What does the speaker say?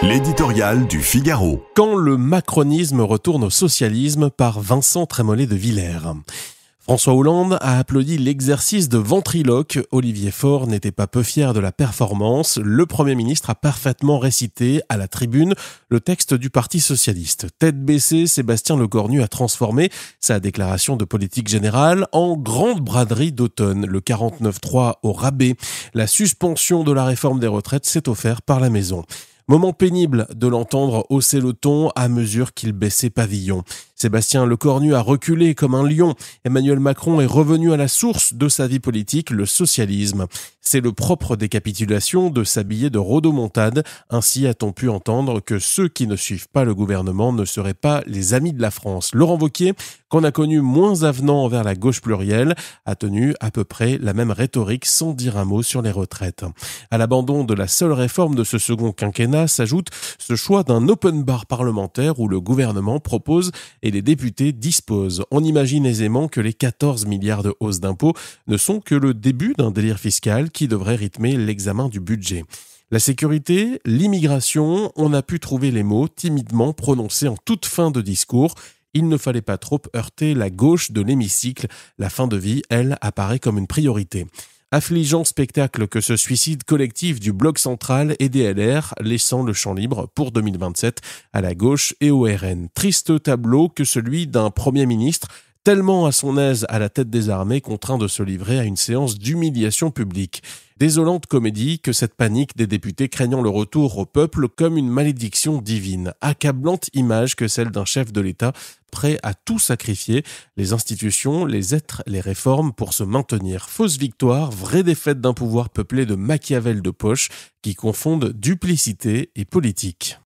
L'éditorial du Figaro. Quand le macronisme retourne au socialisme par Vincent Trémollet de Villers. François Hollande a applaudi l'exercice de ventriloque. Olivier Faure n'était pas peu fier de la performance. Le Premier ministre a parfaitement récité à la tribune le texte du Parti socialiste. Tête baissée, Sébastien Lecornu a transformé sa déclaration de politique générale en grande braderie d'automne. Le 49.3 au rabais. La suspension de la réforme des retraites s'est offerte par la maison. Moment pénible de l'entendre hausser le ton à mesure qu'il baissait pavillon. Sébastien Lecornu a reculé comme un lion. Emmanuel Macron est revenu à la source de sa vie politique, le socialisme. C'est le propre des capitulations de s'habiller de rodomontade. Ainsi a-t-on pu entendre que ceux qui ne suivent pas le gouvernement ne seraient pas les amis de la France. Laurent Wauquiez, qu'on a connu moins avenant envers la gauche plurielle, a tenu à peu près la même rhétorique sans dire un mot sur les retraites. À l'abandon de la seule réforme de ce second quinquennat s'ajoute ce choix d'un open bar parlementaire où le gouvernement propose et les députés disposent. On imagine aisément que les 14 milliards de hausses d'impôts ne sont que le début d'un délire fiscal qui devrait rythmer l'examen du budget. La sécurité, l'immigration, on a pu trouver les mots timidement prononcés en toute fin de discours. Il ne fallait pas trop heurter la gauche de l'hémicycle. La fin de vie, elle, apparaît comme une priorité. Affligeant spectacle que ce suicide collectif du bloc central et des LR, laissant le champ libre pour 2027 à la gauche et au RN. Triste tableau que celui d'un Premier ministre tellement à son aise à la tête des armées, contraint de se livrer à une séance d'humiliation publique. Désolante comédie que cette panique des députés craignant le retour au peuple comme une malédiction divine. Accablante image que celle d'un chef de l'État prêt à tout sacrifier, les institutions, les êtres, les réformes pour se maintenir. Fausse victoire, vraie défaite d'un pouvoir peuplé de Machiavel de poche qui confondent duplicité et politique.